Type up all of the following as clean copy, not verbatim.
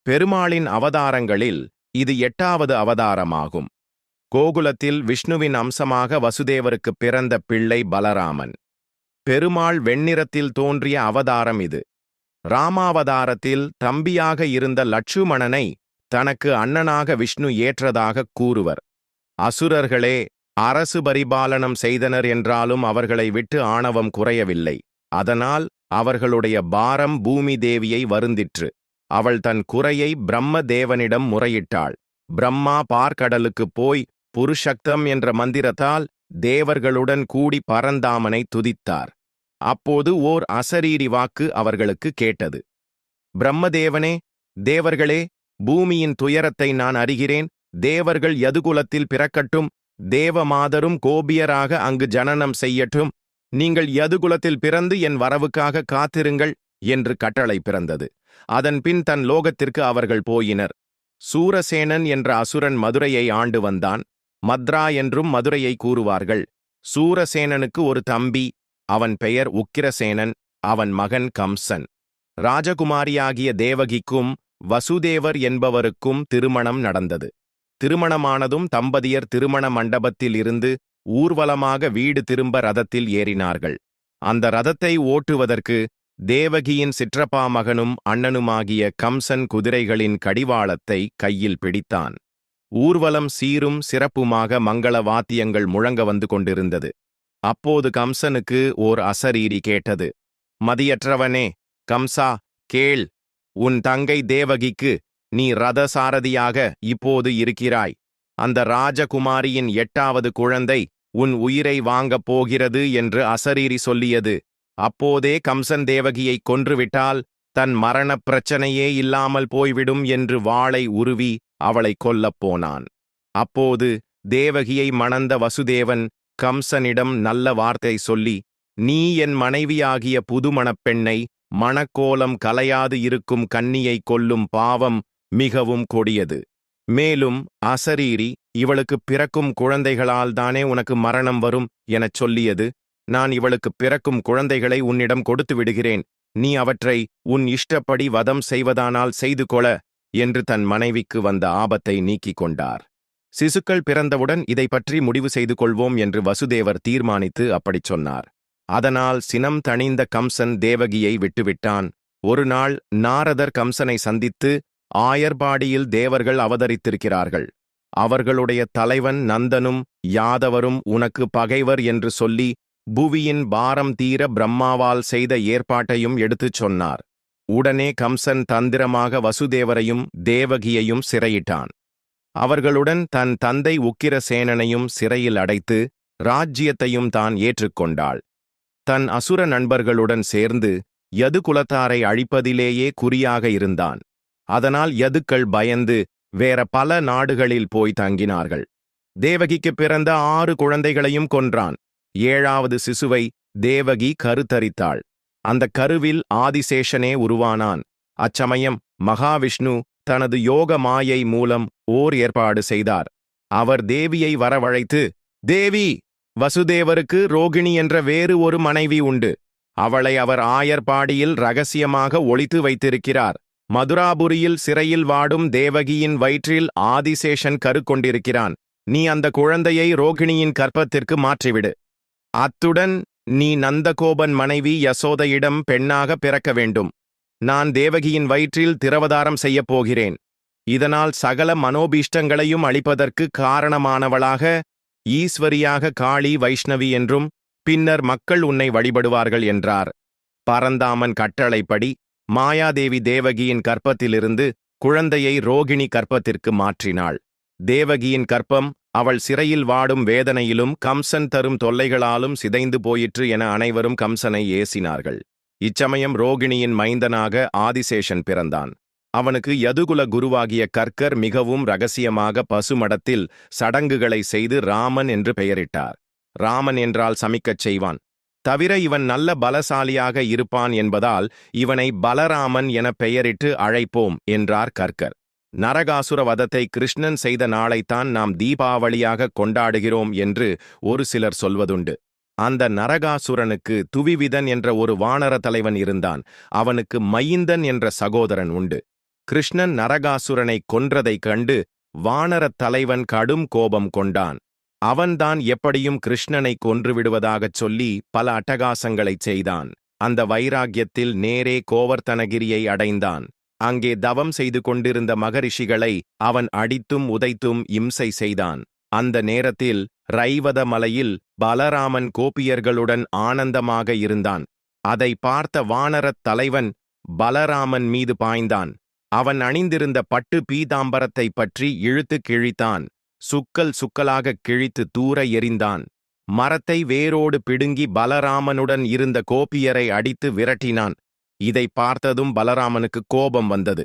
பெருமாளின் அவதாரங்களில் இது 8வது அவதாரமாகும். கோகுலத்தில் விஷ்ணுவின் அம்சமாக வசுதேவருக்குப் பிறந்த பிள்ளை பலராமன். பெருமாள் வெண்ணிறத்தில் தோன்றிய அவதாரம் இது. ராமாவதாரத்தில் தம்பியாக இருந்த லட்சுமணனை தனக்கு அண்ணனாக விஷ்ணு ஏற்றதாகக் கூறுவர். அசுரர்களே அரசு பரிபாலனம் செய்தனர் என்றாலும் அவர்களை விட்டு ஆணவம் குறையவில்லை. அதனால் அவர்களுடைய பாரம் பூமி தேவியை வருந்திற்று. அவள் தன் குறையை பிரம்ம தேவனிடம் முறையிட்டாள். பிரம்மா பார்க்கடலுக்குப் போய் புருஷக்தம் என்ற மந்திரத்தால் தேவர்களுடன் கூடி பரந்தாமனை துதித்தார். அப்போது ஓர் அசரீரி வாக்கு அவர்களுக்கு கேட்டது. பிரம்மதேவனே, தேவர்களே, பூமியின் துயரத்தை நான் அறிகிறேன். தேவர்கள் யதுகுலத்தில் பிறக்கட்டும். தேவமாதரும் கோபியராக அங்கு ஜனனம் செய்யட்டும். நீங்கள் யதுகுலத்தில் பிறந்து என் வரவுக்காக காத்திருங்கள் என்று கட்டளை பிறந்தது. அதன்பின் தன் லோகத்திற்கு அவர்கள் போயினர். சூரசேனன் என்ற அசுரன் மதுரையை ஆண்டு வந்தான். மத்ரா என்றும் மதுரையை கூறுவார்கள். சூரசேனனுக்கு ஒரு தம்பி. அவன் பெயர் உக்கிரசேனன். அவன் மகன் கம்சன். ராஜகுமாரியாகிய தேவகிக்கும் வசுதேவர் என்பவருக்கும் திருமணம் நடந்தது. திருமணமானதும் தம்பதியர் திருமண மண்டபத்தில் இருந்து ஊர்வலமாக வீடு திரும்ப ரதத்தில் ஏறினார்கள். அந்த ரதத்தை ஓட்டுவதற்கு தேவகியின் சிற்றப்பா மகனும் அண்ணனுமாகிய கம்சன் குதிரைகளின் கடிவாளத்தை கையில் பிடித்தான். ஊர்வலம் சீரும் சிறப்புமாக மங்கள வாத்தியங்கள் முழங்க வந்து கொண்டிருந்தது. அப்போது கம்சனுக்கு ஓர் அசரீரி கேட்டது. மதியற்றவனே, கம்சா, கேள். உன் தங்கை தேவகிக்கு நீ ரதசாரதியாக இப்போது இருக்கிறாய். அந்த ராஜகுமாரியின் 8வது குழந்தை உன் உயிரை வாங்கப் போகிறது என்று அசரீரி சொல்லியது. அப்போதே கம்சன் தேவகியை கொன்றுவிட்டால் தன் மரணப் பிரச்சனையே இல்லாமல் போய்விடும் என்று வாளை உருவி அவளை கொல்லப் போனான். அப்போது தேவகியை மணந்த வசுதேவன் கம்சனிடம் நல்ல வார்த்தை சொல்லி, நீ என் மனைவியாகிய புதுமணப் பெண்ணை மணக்கோலம் கலையாது இருக்கும் கன்னியை கொல்லும் பாவம் மிகவும் கொடியது. மேலும் அசரீரி இவளுக்குப் பிறக்கும் குழந்தைகளால்தானே உனக்கு மரணம் வரும் எனச் சொல்லியது. நான் இவளுக்குப் பிறக்கும் குழந்தைகளை உன்னிடம் கொடுத்து விடுகிறேன். நீ அவற்றை உன் இஷ்டப்படி வதம் செய்வதானால் செய்து கொள என்று தன் மனைவிக்கு வந்த ஆபத்தை நீக்கிக் கொண்டார். சிசுக்கள் பிறந்தவுடன் இதை பற்றி முடிவு செய்து கொள்வோம் என்று வசுதேவர் தீர்மானித்து அப்படிச் சொன்னார். அதனால் சினம் தணிந்த கம்சன் தேவகியை விட்டுவிட்டான். ஒரு நாள் நாரதர் கம்சனை சந்தித்து, ஆயர்பாடியில் தேவர்கள் அவதரித்திருக்கிறார்கள். அவர்களுடைய தலைவன் நந்தனும் யாதவரும் உனக்கு பகைவர் என்று சொல்லி புவியின் பாரம் தீர பிரம்மாவால் செய்த ஏற்பாட்டையும் எடுத்துச் சொன்னார். உடனே கம்சன் தந்திரமாக வசுதேவரையும் தேவகியையும் சிறையிட்டான். அவர்களுடன் தன் தந்தை உக்கிரசேனனையும் சிறையில் அடைத்து ராஜ்யத்தையும் தான் ஏற்றுக்கொண்டாள். தன் அசுர நண்பர்களுடன் சேர்ந்து யதுகுலத்தாரை அழிப்பதிலேயே குறியாக இருந்தான். அதனால் யதுக்கள் பயந்து வேற பல நாடுகளில் போய் தங்கினார்கள். தேவகிக்கு பிறந்த 6 குழந்தைகளையும் கொன்றான். 7வது சிசுவை தேவகி கருத்தரித்தாள். அந்த கருவில் ஆதிசேஷனே உருவானான். அச்சமயம் மகாவிஷ்ணு தனது யோக மாயை மூலம் ஓர் ஏற்பாடு செய்தார். அவர் தேவியை வரவழைத்து, தேவி, வசுதேவருக்கு ரோகிணி என்ற வேறு ஒரு மனைவி உண்டு. அவளை அவர் ஆயர்பாடியில் ரகசியமாக ஒளித்து வைத்திருக்கிறார். மதுராபுரியில் சிறையில் வாடும் தேவகியின் வயிற்றில் ஆதிசேஷன் கரு கொண்டிருக்கிறான். நீ அந்த குழந்தையை ரோகிணியின் கர்ப்பத்திற்கு மாற்றிவிடு. அத்துடன் நீ நந்தகோபன் மனைவி யசோதையிடம் பெண்ணாக பிறக்க வேண்டும். நான் தேவகியின் வயிற்றில் திரவதாரம் செய்யப் போகிறேன். இதனால் சகல மனோபீஷ்டங்களையும் அளிப்பதற்கு காரணமானவளாக ஈஸ்வரியாக காளி வைஷ்ணவி என்றும் பின்னர் மக்கள் உன்னை வழிபடுவார்கள் என்றார். பரந்தாமன் கட்டளைப்படி மாயாதேவி தேவகியின் கர்ப்பத்திலிருந்து குழந்தையை ரோகிணி கர்ப்பத்திற்கு மாற்றினாள். தேவகியின் கர்ப்பம் அவள் சிறையில் வாடும் வேதனையிலும் கம்சன் தரும் தொல்லைகளாலும் சிதைந்து போயிற்று என அனைவரும் கம்சனை ஏசினார்கள். இச்சமயம் ரோகிணியின் மைந்தனாக ஆதிசேஷன் பிறந்தான். அவனுக்கு யதுகுல குருவாகிய கர்க்கர் மிகவும் இரகசியமாக பசுமடத்தில் சடங்குகளை செய்து ராமன் என்று பெயரிட்டார். ராமன் என்றால் சமிக்கச் செய்வான். தவிர இவன் நல்ல பலசாலியாக இருப்பான் என்பதால் இவனை பலராமன் என பெயரிட்டு அழைப்போம் என்றார் கர்க்கர். நரகாசுர வதத்தை கிருஷ்ணன் செய்த நாளைத்தான் நாம் தீபாவளியாக கொண்டாடுகிறோம் என்று ஒரு சிலர் சொல்வதுண்டு. அந்த நரகாசுரனுக்கு துவிவிதன் என்ற ஒரு வானர தலைவன் இருந்தான். அவனுக்கு மைந்தன் என்ற சகோதரன் உண்டு. கிருஷ்ணன் நரகாசுரனைக் கொன்றதைக் கண்டு வானரத் தலைவன் கடும் கோபம் கொண்டான். அவன்தான் எப்படியும் கிருஷ்ணனை கொன்றுவிடுவதாகச் சொல்லி பல அட்டகாசங்களைச் செய்தான். அந்த வைராக்கியத்தில் நேரே கோவர்த்தனகிரியை அடைந்தான். அங்கே தவம் செய்து கொண்டிருந்த மகரிஷிகளை அவன் அடித்தும் உதைத்தும் இம்சை செய்தான். அந்த நேரத்தில் ரைவத மலையில் பலராமன் கோபியர்களுடன் ஆனந்தமாக இருந்தான். அதை பார்த்த வானரத் தலைவன் பலராமன் மீது பாய்ந்தான். அவன் அணிந்திருந்த பட்டு பீதாம்பரத்தைப் பற்றி இழுத்து கிழித்தான். சுக்கல் சுக்கலாகக் கிழித்து தூர எறிந்தான். மரத்தை வேரோடு பிடுங்கி பலராமனுடன் இருந்த கோபியரை அடித்து விரட்டினான். இதை பார்த்ததும் பலராமனுக்கு கோபம் வந்தது.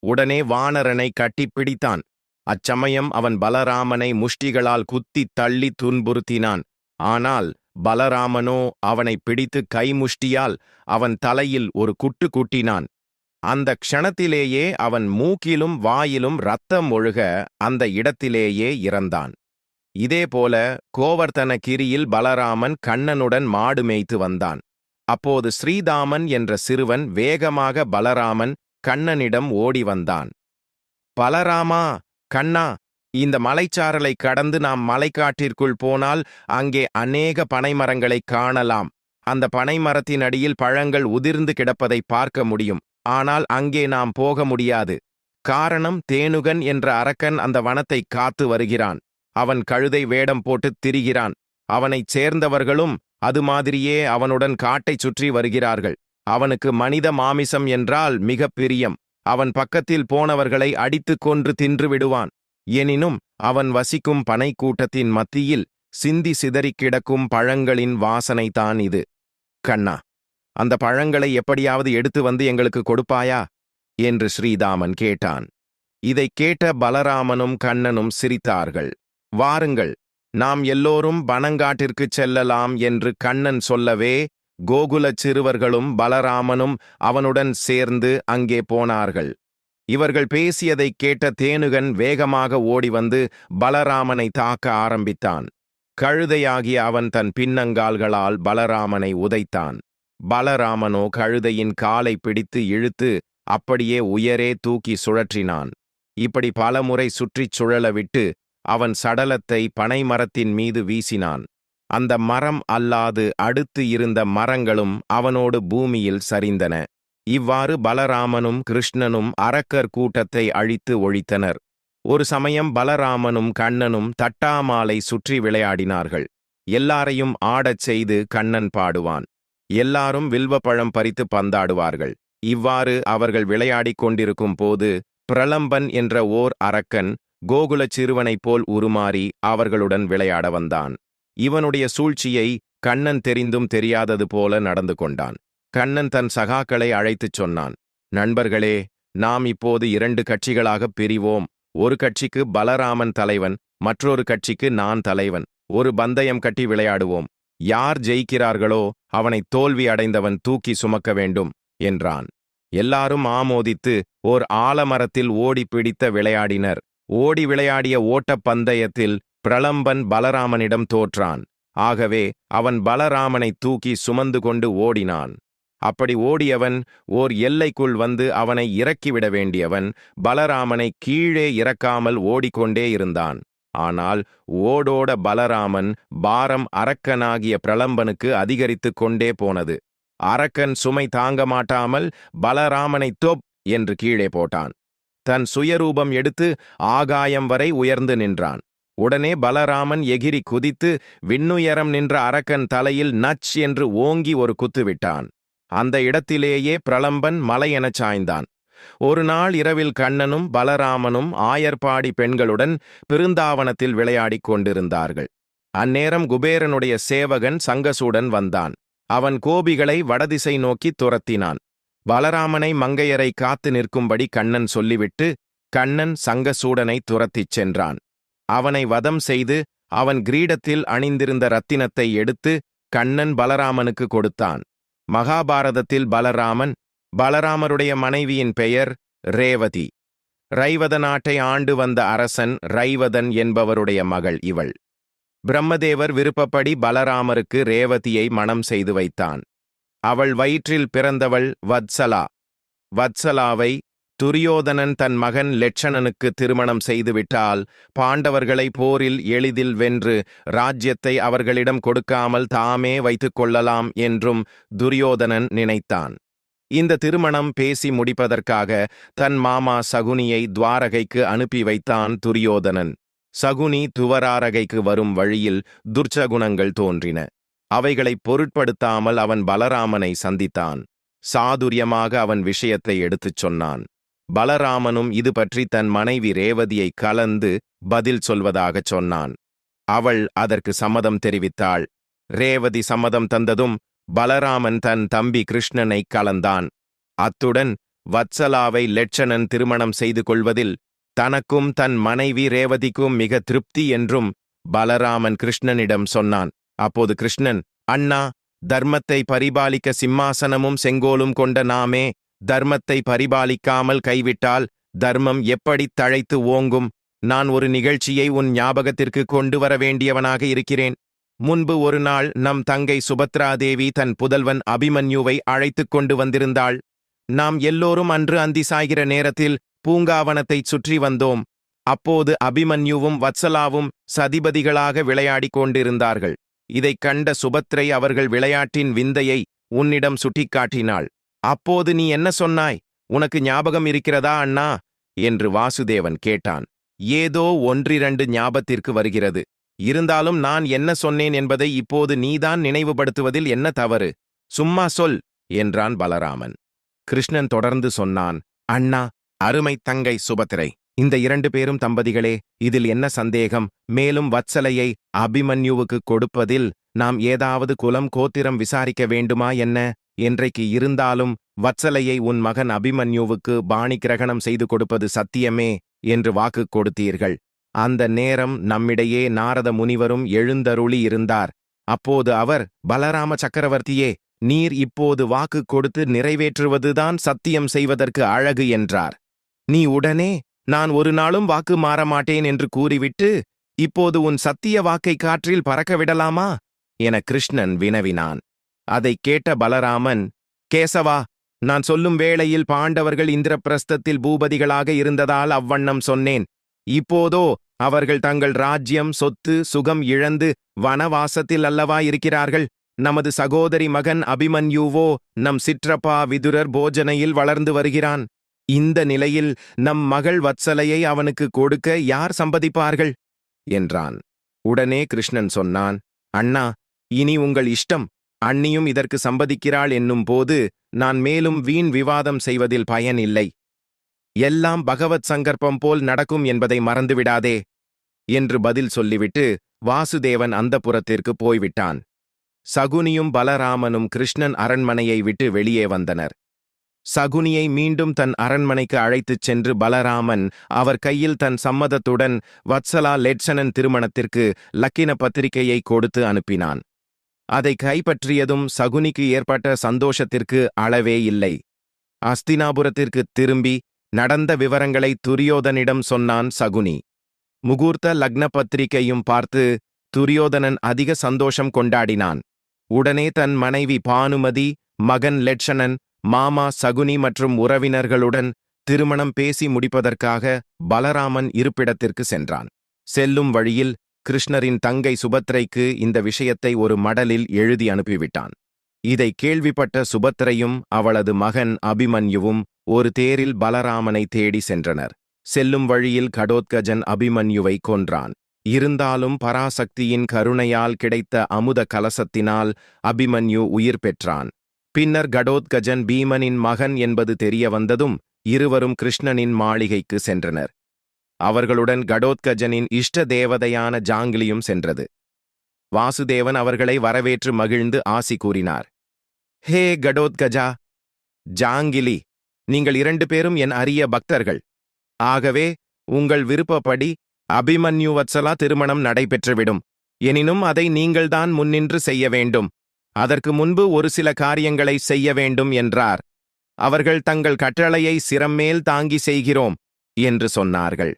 உடனே வானரனை கட்டிப்பிடித்தான். அச்சமயம் அவன் பலராமனை முஷ்டிகளால் குத்தித் தள்ளி துன்புறுத்தினான். ஆனால் பலராமனோ அவனை பிடித்து கைமுஷ்டியால் அவன் தலையில் ஒரு குட்டு குட்டினான். அந்த க்ஷணத்திலேயே அவன் மூக்கிலும் வாயிலும் இரத்தம் ஒழுக அந்த இடத்திலேயே இறந்தான். இதேபோல கோவர்த்தனகிரியில் பலராமன் கண்ணனுடன் மாடு மேய்த்து வந்தான். அப்போது ஸ்ரீதாமன் என்ற சிறுவன் வேகமாக பலராமன் கண்ணனிடம் ஓடி வந்தான். பலராமா, கண்ணா, இந்த மலைச்சாரலை கடந்து நாம் மலைக்காட்டிற்குள் போனால் அங்கே அநேக பனைமரங்களைக் காணலாம். அந்த பனைமரத்தின் அடியில் பழங்கள் உதிர்ந்து கிடப்பதை பார்க்க முடியும். ஆனால் அங்கே நாம் போக முடியாது. காரணம், தேனுகன் என்ற அரக்கன் அந்த வனத்தை காத்து வருகிறான். அவன் கழுதை வேடம் போட்டுத் திரிகிறான். அவனைச் சேர்ந்தவர்களும் அது மாதிரியே அவனுடன் காட்டைச் சுற்றி வருகிறார்கள். அவனுக்கு மனித மாமிசம் என்றால் மிக பிரியம். அவன் பக்கத்தில் போனவர்களை அடித்துக் கொன்று தின்று விடுவான். எனினும் அவன் வசிக்கும் பனைக்கூட்டத்தின் மத்தியில் சிந்தி சிதறிக் கிடக்கும் பழங்களின் வாசனைதான் இது. கண்ணா, அந்த பழங்களை எப்படியாவது எடுத்து வந்து எங்களுக்கு கொடுப்பாயா என்று ஸ்ரீதாமன் கேட்டான். இதைக் கேட்ட பலராமனும் கண்ணனும் சிரித்தார்கள். வாருங்கள், நாம் எல்லோரும் பனங்காட்டிற்குச் செல்லலாம் என்று கண்ணன் சொல்லவே கோகுலச் சிறுவர்களும் பலராமனும் அவனுடன் சேர்ந்து அங்கே போனார்கள். இவர்கள் பேசியதைக் கேட்ட தேனுகன் வேகமாக ஓடி வந்து பலராமனை தாக்க ஆரம்பித்தான். கழுதையாகிய அவன் தன் பின்னங்கால்களால் பலராமனை உதைத்தான். பலராமனோ கழுதையின் காலை பிடித்து இழுத்து அப்படியே உயரே தூக்கி சுழற்றினான். இப்படி பலமுறை சுற்றிச் சுழலவிட்டு அவன் சடலத்தை பனைமரத்தின் மீது வீசினான். அந்த மரம் அல்லாது அடுத்து இருந்த மரங்களும் அவனோடு பூமியில் சரிந்தன. இவ்வாறு பலராமனும் கிருஷ்ணனும் அரக்கர் கூட்டத்தை அழித்து ஒழித்தனர். ஒரு சமயம் பலராமனும் கண்ணனும் தட்டாமாலை சுற்றி விளையாடினார்கள். எல்லாரையும் ஆடச் செய்து கண்ணன் பாடுவான். எல்லாரும் வில்வப்பழம் பறித்து பந்தாடுவார்கள். இவ்வாறு அவர்கள் விளையாடிக் கொண்டிருக்கும் போது பிரலம்பன் என்ற ஓர் அரக்கன் கோகுலச் சிறுவனைப் போல் உருமாறி அவர்களுடன் விளையாட வந்தான். இவனுடைய சூழ்ச்சியை கண்ணன் தெரிந்தும் தெரியாதது போல நடந்து கொண்டான். கண்ணன் தன் சகாக்களை அழைத்துச் சொன்னான். நண்பர்களே, நாம் இப்போது 2 கட்சிகளாகப் பிரிவோம். ஒரு கட்சிக்கு பலராமன் தலைவன், மற்றொரு கட்சிக்கு நான் தலைவன். ஒரு பந்தயம் கட்டி விளையாடுவோம். யார் ஜெயிக்கிறார்களோ அவனை தோல்வி அடைந்தவன் தூக்கி சுமக்க வேண்டும் என்றான். எல்லாரும் ஆமோதித்து ஓர் ஆலமரத்தில் ஓடி பிடித்த விளையாடினர். ஓடி விளையாடிய ஓட்டப் பந்தயத்தில் பிரலம்பன் பலராமனிடம் தோற்றான். ஆகவே அவன் பலராமனை தூக்கி சுமந்து கொண்டு ஓடினான். அப்படி ஓடியவன் ஓர் எல்லைக்குள் வந்து அவனை இறக்கிவிட வேண்டியவன் பலராமனை கீழே இறக்காமல் ஓடிக்கொண்டே இருந்தான். ஆனால் ஓடோட பலராமன் பாரம் அரக்கனாகிய பிரலம்பனுக்கு அதிகரித்து கொண்டே போனது. அரக்கன் சுமை தாங்க மாட்டாமல் பலராமனை தொப் என்று கீழே போட்டான். தன் சுயரூபம் எடுத்து ஆகாயம் வரை உயர்ந்து நின்றான். உடனே பலராமன் எகிரி குதித்து விண்ணுயரம் நின்ற அரக்கன் தலையில் நச் என்று ஓங்கி ஒரு குத்துவிட்டான். அந்த இடத்திலேயே பிரலம்பன் மலையெனச் சாய்ந்தான். ஒரு நாள் இரவில் கண்ணனும் பலராமனும் ஆயர்பாடி பெண்களுடன் பிருந்தாவனத்தில் விளையாடிக் கொண்டிருந்தார்கள். அந்நேரம் குபேரனுடைய சேவகன் சங்கசூடன் வந்தான். அவன் கோபிகளை வடதிசை நோக்கி துரத்தினான். பலராமனை மங்கையரை காத்து நிற்கும்படி கண்ணன் சொல்லிவிட்டு கண்ணன் சங்கசூடனை துரத்திச் சென்றான். அவனை வதம் செய்து அவன் கிரீடத்தில் அணிந்திருந்த ரத்தினத்தை எடுத்து கண்ணன் பலராமனுக்கு கொடுத்தான். மகாபாரதத்தில் பலராமருடைய மனைவியின் பெயர் ரேவதி. ரைவத நாட்டை ஆண்டு வந்த அரசன் ரைவதன் என்பவருடைய மகள் இவள். பிரம்மதேவர் விருப்பப்படி பலராமருக்கு ரேவதியை மணம் செய்து வைத்தான். அவள் வயிற்றில் பிறந்தவள் வத்சலா. வத்சலாவை துரியோதனன் தன் மகன் லெட்சணனுக்கு திருமணம் செய்துவிட்டால் பாண்டவர்களை போரில் எளிதில் வென்று ராஜ்யத்தை அவர்களிடம் கொடுக்காமல் தாமே வைத்துக் கொள்ளலாம் என்றும் துரியோதனன் நினைத்தான். இந்த திருமணம் பேசி முடிப்பதற்காக தன் மாமா சகுனியை துவாரகைக்கு அனுப்பி வைத்தான் துரியோதனன். சகுனி துவராரகைக்கு வரும் வழியில் துர்ச்சகுணங்கள் தோன்றின. அவைகளைப் பொருட்படுத்தாமல் அவன் பலராமனை சந்தித்தான். சாதுரியமாக அவன் விஷயத்தை எடுத்துச் சொன்னான். பலராமனும் இது பற்றி தன் மனைவி ரேவதியை கலந்து பதில் சொல்வதாகச் சொன்னான். அவள் அதற்கு சம்மதம் தெரிவித்தாள். ரேவதி சம்மதம் தந்ததும் பலராமன் தன் தம்பி கிருஷ்ணனை கலந்தான். அத்துடன் வத்சலாவை லெட்சணன் திருமணம் செய்து கொள்வதில் தனக்கும் தன் மனைவி ரேவதிக்கும் மிக திருப்தி என்றும் பலராமன் கிருஷ்ணனிடம் சொன்னான். அப்போது கிருஷ்ணன், அண்ணா, தர்மத்தை பரிபாலிக்க சிம்மாசனமும் செங்கோலும் கொண்ட நாமே தர்மத்தை பரிபாலிக்காமல் கைவிட்டால் தர்மம் எப்படி தழைத்து ஓங்கும்? நான் ஒரு நிகழ்ச்சியை உன் ஞாபகத்திற்கு கொண்டு வர வேண்டியவனாக இருக்கிறேன். முன்பு ஒரு நாள் நம் தங்கை சுபத்ராதேவி தன் புதல்வன் அபிமன்யுவை அழைத்துக் கொண்டு வந்திருந்தாள். நாம் எல்லோரும் அன்று அந்தி சாய்கிற நேரத்தில் பூங்காவனத்தைச் சுற்றி வந்தோம். அப்போது அபிமன்யுவும் வத்சலாவும் சதிபதிகளாக விளையாடிக் கொண்டிருந்தார்கள். இதைக் கண்ட சுபத்ரை அவர்கள் விளையாட்டின் விந்தையை உன்னிடம் சுட்டிக்காட்டினாள். அப்போது நீ என்ன சொன்னாய்? உனக்கு ஞாபகம் இருக்கிறதா அண்ணா என்று வாசுதேவன் கேட்டான். ஏதோ ஒன்றிரண்டு ஞாபகத்திற்கு வருகிறது. இருந்தாலும் நான் என்ன சொன்னேன் என்பதை இப்போது நீதான் நினைவுபடுத்துவதில் என்ன தவறு? சும்மா சொல் என்றான் பலராமன். கிருஷ்ணன் தொடர்ந்து சொன்னான். அண்ணா, அருமை தங்கை சுபத்திரை, இந்த 2 பேரும் தம்பதிகளே, இதில் என்ன சந்தேகம்? மேலும் வத்சலையை அபிமன்யுவுக்கு கொடுப்பதில் நாம் ஏதாவது குலம் கோத்திரம் விசாரிக்க வேண்டுமா என்ன? என்றைக்கு இருந்தாலும் வத்சலையை உன் மகன் அபிமன்யுவுக்கு பாணி கிரகணம் செய்து கொடுப்பது சத்தியமே என்று வாக்கு கொடுத்தீர்கள். அந்த நேரம் நம்மிடையே நாரத முனிவரும் எழுந்தருளி இருந்தார். அப்போது அவர், பலராம சக்கரவர்த்தியே, நீர் இப்போது வாக்கு கொடுத்து நிறைவேற்றுவதுதான் சத்தியம் செய்வதற்கு அழகு என்றார். நீ உடனே நான் ஒரு நாளும் வாக்கு மாறமாட்டேன் என்று கூறிவிட்டு இப்போது உன் சத்திய வாக்கை காற்றில் பறக்க விடலாமா என கிருஷ்ணன் வினவினான். அதைக் கேட்ட பலராமன், கேசவா, நான் சொல்லும் வேளையில் பாண்டவர்கள் இந்திரபிரஸ்தத்தில் பூபதிகளாக இருந்ததால் அவ்வண்ணம் சொன்னேன். இப்போதோ அவர்கள் தங்கள் ராஜ்யம், சொத்து, சுகம் இழந்து வனவாசத்தில் அல்லவா இருக்கிறார்கள். நமது சகோதரி மகன் அபிமன்யுவோ நம் சிற்றப்பா விதுரர் போஜனையில் வளர்ந்து வருகிறான். இந்த நிலையில் நம் மகள் வத்சலையை அவனுக்கு கொடுக்க யார் சம்மதிப்பார்கள் என்றான். உடனே கிருஷ்ணன் சொன்னான், அண்ணா, இனி உங்கள் இஷ்டம். அண்ணியும் இதற்கு சம்மதிக்கிறாள் என்னும் போது நான் மேலும் வீண் விவாதம் செய்வதில் பயன் இல்லை. எல்லாம் பகவத் சங்கற்பம் போல் நடக்கும் என்பதை மறந்துவிடாதே என்று பதில் சொல்லிவிட்டு வாசுதேவன் அந்தப்புரத்திற்கு போய்விட்டான். சகுனியும் பலராமனும் கிருஷ்ணன் அரண்மனையை விட்டு வெளியே வந்தனர். சகுனியை மீண்டும் தன் அரண்மனைக்கு அழைத்துச் சென்று பலராமன் அவர் கையில் தன் சம்மதத்துடன் வத்சலா லெட்சணன் திருமணத்திற்கு லக்கின பத்திரிகையை கொடுத்து அனுப்பினான். அதை கைப்பற்றியதும் சகுனிக்கு ஏற்பட்ட சந்தோஷத்திற்கு அளவே இல்லை. அஸ்தினாபுரத்திற்கு திரும்பி நடந்த விவரங்களை துரியோதனிடம் சொன்னான் சகுனி. முகூர்த்த லக்ன பத்திரிகையும் பார்த்து துரியோதனன் அதிக சந்தோஷம் கொண்டாடினான். உடனே தன் மனைவி பானுமதி, மகன் லெட்சணன், மாமா சகுனி மற்றும் உறவினர்களுடன் திருமணம் பேசி முடிப்பதற்காக பலராமன் இருப்பிடத்திற்கு சென்றான். செல்லும் வழியில் கிருஷ்ணரின் தங்கை சுபத்ரைக்கு இந்த விஷயத்தை ஒரு மடலில் எழுதி அனுப்பிவிட்டான். இதை கேள்விப்பட்ட சுபத்ரையும் அவளது மகன் அபிமன்யுவும் ஒரு தேரில் பலராமனை தேடி சென்றனர். செல்லும் வழியில் கடோத்கஜன் அபிமன்யுவை கொன்றான். இருந்தாலும் பராசக்தியின் கருணையால் கிடைத்த அமுத கலசத்தினால் அபிமன்யு உயிர் பெற்றான். பின்னர் கடோத்கஜன் பீமனின் மகன் என்பது தெரிய வந்ததும் இருவரும் கிருஷ்ணனின் மாளிகைக்கு சென்றனர். அவர்களுடன் கடோத்கஜனின் இஷ்ட தேவதையான ஜாங்கிலியும் சென்றது. வாசுதேவன் அவர்களை வரவேற்று மகிழ்ந்து ஆசி கூறினார். ஹே கடோத்கஜா, ஜாங்கிலி, நீங்கள் 2 பேரும் என் அரிய பக்தர்கள். ஆகவே உங்கள் விருப்பப்படி அபிமன்யு வத்சலா திருமணம் நடைபெற்றுவிடும். எனினும் அதை நீங்கள்தான் முன்னின்று செய்ய வேண்டும். அதற்கு முன்பு ஒரு சில காரியங்களை செய்ய வேண்டும் என்றார். அவர்கள் தங்கள் கட்டளையை சிரம்மேல் தாங்கி செய்கிறோம் என்று சொன்னார்கள்.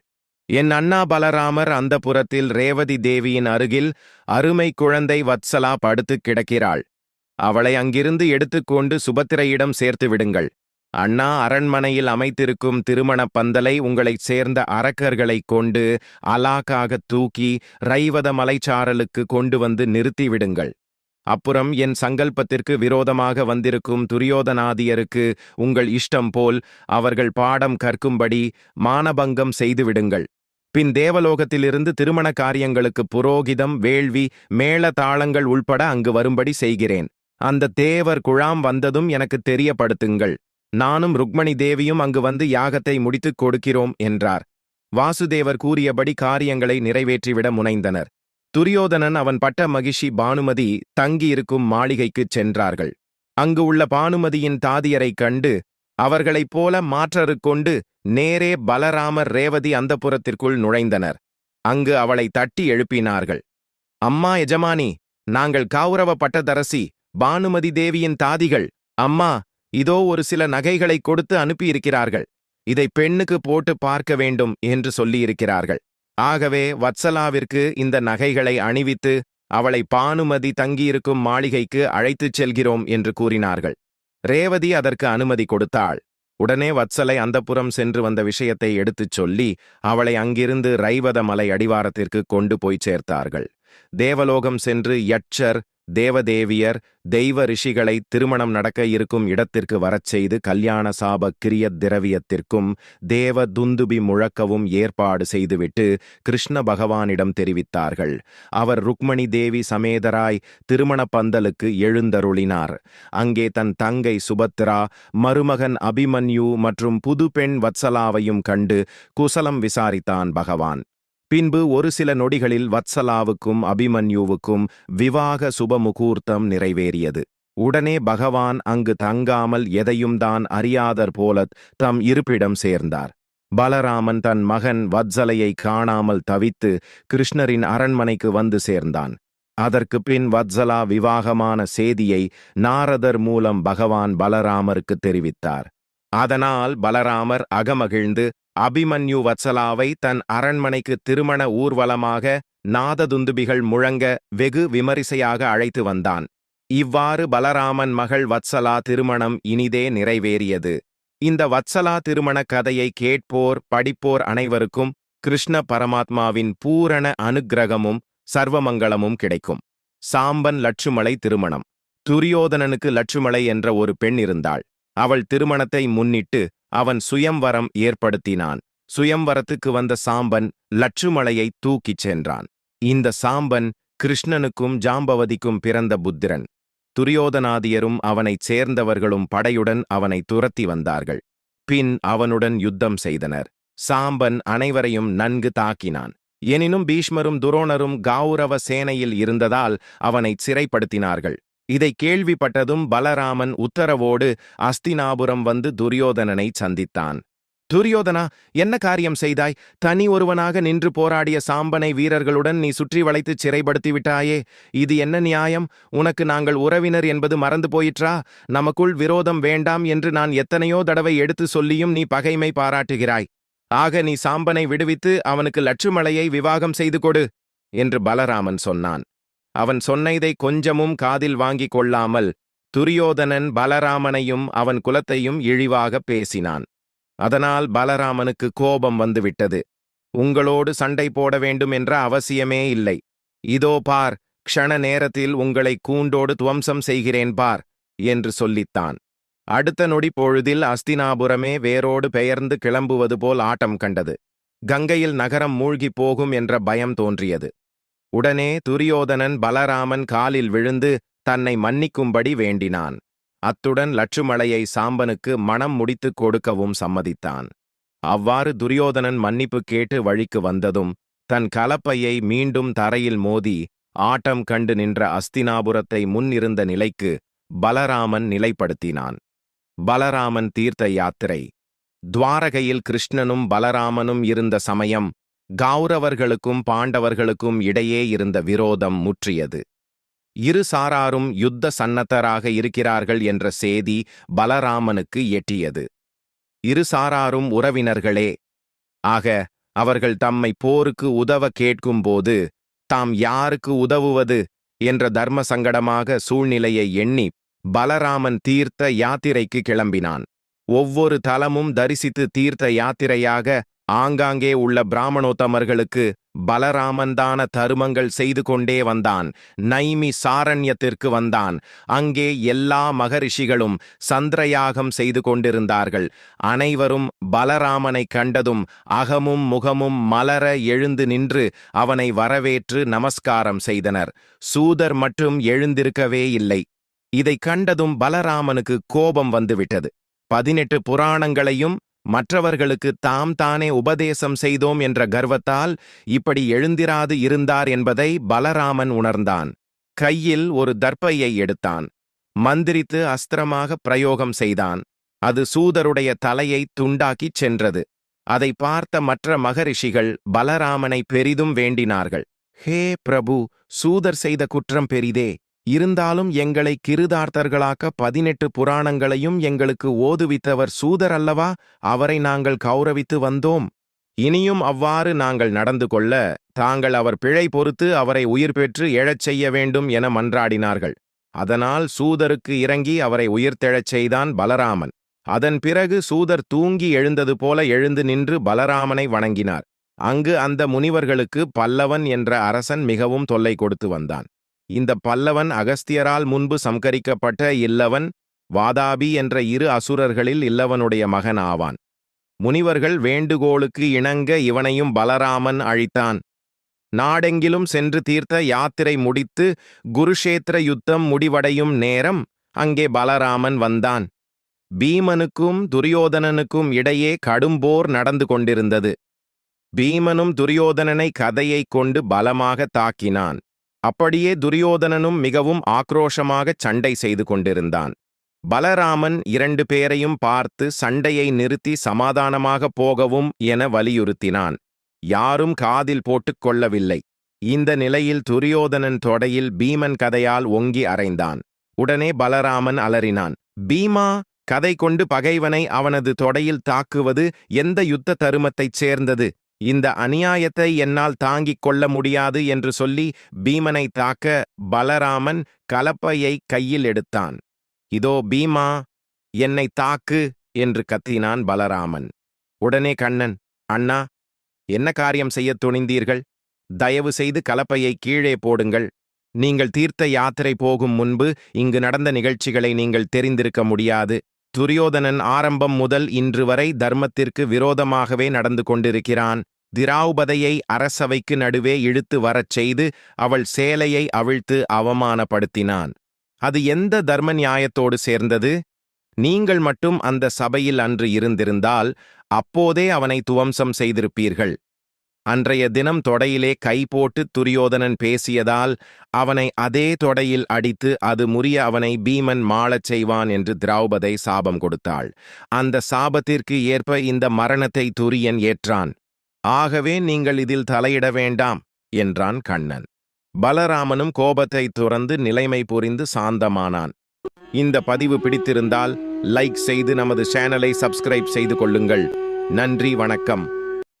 என் அண்ணா பலராமர் அந்தப்புரத்தில் ரேவதி தேவியின் அருகில் அருமை குழந்தை வத்சலா படுத்துக் கிடக்கிறாள். அவளை அங்கிருந்து எடுத்துக்கொண்டு சுபத்திரையிடம் சேர்த்து விடுங்கள். அண்ணா, அரண்மனையில் அமைத்திருக்கும் திருமணப் பந்தலை உங்களைச் சேர்ந்த அரக்கர்களைக் கொண்டு அலாக்காக தூக்கி ரைவத மலைச்சாரலுக்கு கொண்டு வந்து நிறுத்திவிடுங்கள். அப்புறம் என் சங்கல்பத்திற்கு விரோதமாக வந்திருக்கும் துரியோதனாதியருக்கு உங்கள் இஷ்டம் போல் அவர்கள் பாடம் கற்கும்படி மானபங்கம் செய்துவிடுங்கள். பின் தேவலோகத்திலிருந்து திருமண காரியங்களுக்கு புரோகிதம், வேள்வி, மேள தாளங்கள் உள்பட அங்கு வரும்படி செய்கிறேன். அந்த தேவர் குழாம் வந்ததும் எனக்கு தெரியப்படுத்துங்கள். நானும் ருக்மணி தேவியும் அங்கு வந்து யாகத்தை முடித்துக் கொடுக்கிறோம் என்றார். வாசுதேவர் கூறியபடி காரியங்களை நிறைவேற்றிவிட முனைந்தனர். துரியோதனன் அவன் பட்ட மகிஷி பானுமதி தங்கியிருக்கும் மாளிகைக்குச் சென்றார்கள். அங்கு உள்ள பானுமதியின் தாதியரைக் கண்டு அவர்களைப் போல மாற்றருக்கொண்டு நேரே பலராமர் ரேவதி அந்தப்புரத்திற்குள் நுழைந்தனர். அங்கு அவளை தட்டி எழுப்பினார்கள். அம்மா எஜமானி, நாங்கள் கௌரவ பட்டதரசி பானுமதி தேவியின் தாதிகள். அம்மா, இதோ ஒரு சில நகைகளை கொடுத்து அனுப்பியிருக்கிறார்கள். இதை பெண்ணுக்கு போட்டு பார்க்க வேண்டும் என்று சொல்லியிருக்கிறார்கள். ஆகவே வத்சலாவிற்கு இந்த நகைகளை அணிவித்து அவளை பானுமதி தங்கியிருக்கும் மாளிகைக்கு அழைத்துச் செல்கிறோம் என்று கூறினார்கள். ரேவதி அதற்கு அனுமதி கொடுத்தாள். உடனே வத்சலை அந்தப்புறம் சென்று வந்த விஷயத்தை எடுத்துச் சொல்லி அவளை அங்கிருந்து ரைவத மலை அடிவாரத்திற்கு கொண்டு போய் சேர்த்தார்கள். தேவலோகம் சென்று யட்சர், தேவதேவியர், தெய்வ ரிஷிகளை திருமணம் நடக்க இருக்கும் இடத்திற்கு வரச் செய்து கல்யாண சாப கிரியத் திரவியத்திற்கும் தேவ துந்துபி முழக்கவும் ஏற்பாடு செய்துவிட்டு கிருஷ்ண பகவானிடம் தெரிவித்தார்கள். அவர் ருக்மணி தேவி சமேதராய் திருமண பந்தலுக்கு எழுந்தருளினார். அங்கே தன் தங்கை சுபத்ரா, மருமகன் அபிமன்யு மற்றும் புது பெண் வத்சலாவையும் கண்டு குசலம் விசாரித்தான் பகவான். பின்பு ஒரு சில நொடிகளில் வத்சலாவுக்கும் அபிமன்யுவுக்கும் விவாக சுபமுகூர்த்தம் நிறைவேறியது. உடனே பகவான் அங்கு தங்காமல் எதையும் தான் அறியாதர் போலத் தம் இருப்பிடம் சேர்ந்தார். பலராமன் தன் மகன் வத்சலையை காணாமல் தவித்து கிருஷ்ணரின் அரண்மனைக்கு வந்து சேர்ந்தான். அதற்கு பின் வத்சலா விவாகமான சேதியை நாரதர் மூலம் பகவான் பலராமருக்கு தெரிவித்தார். அதனால் பலராமர் அகமகிழ்ந்து அபிமன்யு வத்சலாவை தன் அரண்மனைக்கு திருமண ஊர்வலமாக நாததுந்துபிகள் முழங்க வெகு விமரிசையாக அழைத்து வந்தான். இவ்வாறு பலராமன் மகள் வத்சலா திருமணம் இனிதே நிறைவேறியது. இந்த வத்சலா திருமண கதையை கேட்போர், படிப்போர் அனைவருக்கும் கிருஷ்ண பரமாத்மாவின் பூரண அனுக்கிரகமும் சர்வமங்களமும் கிடைக்கும். சாம்பன் லட்சுமலை திருமணம். துரியோதனனுக்கு லட்சுமலை என்ற ஒரு பெண் இருந்தாள். அவள் திருமணத்தை முன்னிட்டு அவன் சுயம்வரம் ஏற்படுத்தினான். சுயம்வரத்துக்கு வந்த சாம்பன் லட்சுமலையை தூக்கிச் சென்றான். இந்த சாம்பன் கிருஷ்ணனுக்கும் ஜாம்பவதிக்கும் பிறந்த புத்திரன். துரியோதனாதியரும் அவனைச் சேர்ந்தவர்களும் படையுடன் அவனை துரத்தி வந்தார்கள். பின் அவனுடன் யுத்தம் செய்தனர். சாம்பன் அனைவரையும் நன்கு தாக்கினான். எனினும் பீஷ்மரும் துரோணரும் கௌரவ சேனையில் இருந்ததால் அவனைச் சிறைப்படுத்தினார்கள். இதை கேள்விப்பட்டதும் பலராமன் உத்தரவோடு அஸ்தினாபுரம் வந்து துரியோதனனை சந்தித்தான். துரியோதனா, என்ன காரியம் செய்தாய்? தனி ஒருவனாக நின்று போராடிய சாம்பனை வீரர்களுடன் நீ சுற்றி வளைத்துச் சிறைப்படுத்திவிட்டாயே. இது என்ன நியாயம்? உனக்கு நாங்கள் உறவினர் என்பது மறந்து போயிற்றா? நமக்குள் விரோதம் வேண்டாம் என்று நான் எத்தனையோ தடவை எடுத்து சொல்லியும் நீ பகைமை பாராட்டுகிறாய். ஆக நீ சாம்பனை விடுவித்து அவனுக்கு லட்சுமலையை விவாகம் செய்து கொடு என்று பலராமன் சொன்னான். அவன் சொன்னதை கொஞ்சமும் காதில் வாங்கிக் கொள்ளாமல் துரியோதனன் பலராமனையும் அவன் குலத்தையும் இழிவாக பேசினான். அதனால் பலராமனுக்கு கோபம் வந்துவிட்டது. உங்களோடு சண்டை போட வேண்டும் என்ற அவசியமே இல்லை. இதோ பார், க்ஷண நேரத்தில் உங்களை கூண்டோடு துவம்சம் செய்கிறேன் பார் என்று சொல்லித்தான். அடுத்த நொடி பொழுதில் அஸ்தினாபுரமே வேரோடு பெயர்ந்து கிளம்புவது போல் ஆட்டம் கண்டது. கங்கையில் நகரம் மூழ்கிப் போகும் என்ற பயம் தோன்றியது. உடனே துரியோதனன் பலராமன் காலில் விழுந்து தன்னை மன்னிக்கும்படி வேண்டினான். அத்துடன் லட்சுமலையை சாம்பனுக்கு மணம் முடித்துக் கொடுக்கவும் சம்மதித்தான். அவ்வாறு துரியோதனன் மன்னிப்பு கேட்டு வழிக்கு வந்ததும் தன் கலப்பையை மீண்டும் தரையில் மோதி ஆட்டம் கண்டு நின்ற அஸ்தினாபுரத்தை முன்னிருந்த நிலைக்கு பலராமன் நிலைப்படுத்தினான். பலராமன் தீர்த்த யாத்திரை. துவாரகையில் கிருஷ்ணனும் பலராமனும் இருந்த சமயம் கௌரவர்களுக்கும் பாண்டவர்களுக்கும் இடையே இருந்த விரோதம் முற்றியது. இரு சாராரும் யுத்த சன்னத்தராக இருக்கிறார்கள் என்ற செய்தி பலராமனுக்கு எட்டியது. இரு சாராரும் உறவினர்களே. ஆக அவர்கள் தம்மை போருக்கு உதவ கேட்கும்போது தாம் யாருக்கு உதவுவது என்ற தர்ம சங்கடமாக சூழ்நிலையை எண்ணி பலராமன் தீர்த்த யாத்திரைக்கு கிளம்பினான். ஒவ்வொரு தலமும் தரிசித்து தீர்த்த யாத்திரையாக ஆங்காங்கே உள்ள பிராமணோத்தமர்களுக்கு பலராமன்தான தருமங்கள் செய்து கொண்டே வந்தான். நைமி சாரண்யத்திற்கு வந்தான். அங்கே எல்லா மகரிஷிகளும் சந்திரயாகம் செய்து கொண்டிருந்தார்கள். அனைவரும் பலராமனை கண்டதும் அகமும் முகமும் மலர எழுந்து நின்று அவனை வரவேற்று நமஸ்காரம் செய்தனர். சூதர் மட்டும் எழுந்திருக்கவே இல்லை. இதை கண்டதும் பலராமனுக்கு கோபம் வந்துவிட்டது. 18 புராணங்களையும் மற்றவர்களுக்கு தாம் தானே உபதேசம் செய்தோம் என்ற கர்வத்தால் இப்படி எழுந்திராது இருந்தார் என்பதை பலராமன் உணர்ந்தான். கையில் ஒரு தர்ப்பையை எடுத்தான். மந்திரித்து அஸ்திரமாக பிரயோகம் செய்தான். அது சூதருடைய தலையை துண்டாக்கிச் சென்றது. அதை பார்த்த மற்ற மகரிஷிகள் பலராமனை பெரிதும் வேண்டினார்கள். ஹே பிரபு, சூதர் செய்த குற்றம் பெரிதே. இருந்தாலும் எங்களை கிருதார்த்தர்களாக்க 18 புராணங்களையும் எங்களுக்கு ஓதுவித்தவர் சூதர் அல்லவா? அவரை நாங்கள் கௌரவித்து வந்தோம். இனியும் அவ்வாறு நாங்கள் நடந்து கொள்ள தாங்கள் அவர் பிழை பொறுத்து அவரை உயிர் பெற்று எழச் செய்ய வேண்டும் என மன்றாடினார்கள். அதனால் சூதருக்கு இறங்கி அவரை உயிர்த்தெழச் செய்தான் பலராமன். அதன் பிறகு சூதர் தூங்கி எழுந்தது போல எழுந்து நின்று பலராமனை வணங்கினார். அங்கு அந்த முனிவர்களுக்கு பல்லவன் என்ற அரசன் மிகவும் தொல்லை கொடுத்து வந்தான். இந்த பல்லவன் அகஸ்தியரால் முன்பு சம்கரிக்கப்பட்ட இல்லவன், வாதாபி என்ற 2 அசுரர்களில் இல்லவனுடைய மகன் ஆவான். முனிவர்கள் வேண்டுகோளுக்கு இணங்க இவனையும் பலராமன் அழித்தான். நாடெங்கிலும் சென்று தீர்த்த யாத்திரை முடித்து குருஷேத்திர யுத்தம் முடிவடையும் நேரம் அங்கே பலராமன் வந்தான். பீமனுக்கும் துரியோதனனுக்கும் இடையே கடும்போர் நடந்து கொண்டிருந்தது. பீமனும் துரியோதனனை கதையை கொண்டு பலமாக தாக்கினான். அப்படியே துரியோதனனும் மிகவும் ஆக்ரோஷமாக சண்டை செய்து கொண்டிருந்தான். பலராமன் 2 பேரையும் பார்த்து சண்டையை நிறுத்தி சமாதானமாக போகவும் என வலியுறுத்தினான். யாரும் காதில் போட்டுக் கொள்ளவில்லை. இந்த நிலையில் துரியோதனன் தொடையில் பீமன் கதையால் ஒங்கி அறைந்தான். உடனே பலராமன் அலறினான். பீமா, கதை கொண்டு பகைவனை அவனது தொடையில் தாக்குவது எந்த யுத்த தருமத்தைச் சேர்ந்தது? இந்த அநியாயத்தை என்னால் தாங்கிக் கொள்ள முடியாது என்று சொல்லி பீமனை தாக்க பலராமன் கலப்பையை கையில் எடுத்தான். இதோ பீமா, என்னை தாக்கு என்று கத்தினான் பலராமன். உடனே கண்ணன், அண்ணா, என்ன காரியம் செய்யத் துணிந்தீர்கள்? தயவு செய்து கலப்பையை கீழே போடுங்கள். நீங்கள் தீர்த்த யாத்திரை போகும் முன்பு இங்கு நடந்த நிகழ்ச்சிகளை நீங்கள் தெரிந்திருக்க முடியாது. துரியோதனன் ஆரம்பம் முதல் இன்று வரை தர்மத்திற்கு விரோதமாகவே நடந்து கொண்டிருக்கிறான். திராவுபதையை அரசவைக்கு நடுவே இழுத்து வரச் செய்து அவள் சேலையை அவிழ்த்து அவமானப்படுத்தினான். அது எந்த தர்ம நியாயத்தோடு சேர்ந்தது? நீங்கள் மட்டும் அந்த சபையில் அன்று இருந்திருந்தால் அப்போதே அவனை துவம்சம் செய்திருப்பீர்கள். அன்றைய தினம் தொடையிலே கை போட்டு துரியோதனன் பேசியதால் அவனை அதே தொடையில் அடித்து அது முறிய அவனை பீமன் மாளச் செய்வான் என்று திரௌபதை சாபம் கொடுத்தாள். அந்த சாபத்திற்கு ஏற்ப இந்த மரணத்தை துரியன் ஏற்றான். ஆகவே நீங்கள் இதில் தலையிட வேண்டாம் என்றான் கண்ணன். பலராமனும் கோபத்தை துறந்து நிலைமை புரிந்து சாந்தமானான். இந்த பதிவு பிடித்திருந்தால் லைக் செய்து நமது சேனலை சப்ஸ்கிரைப் செய்து கொள்ளுங்கள். நன்றி, வணக்கம்.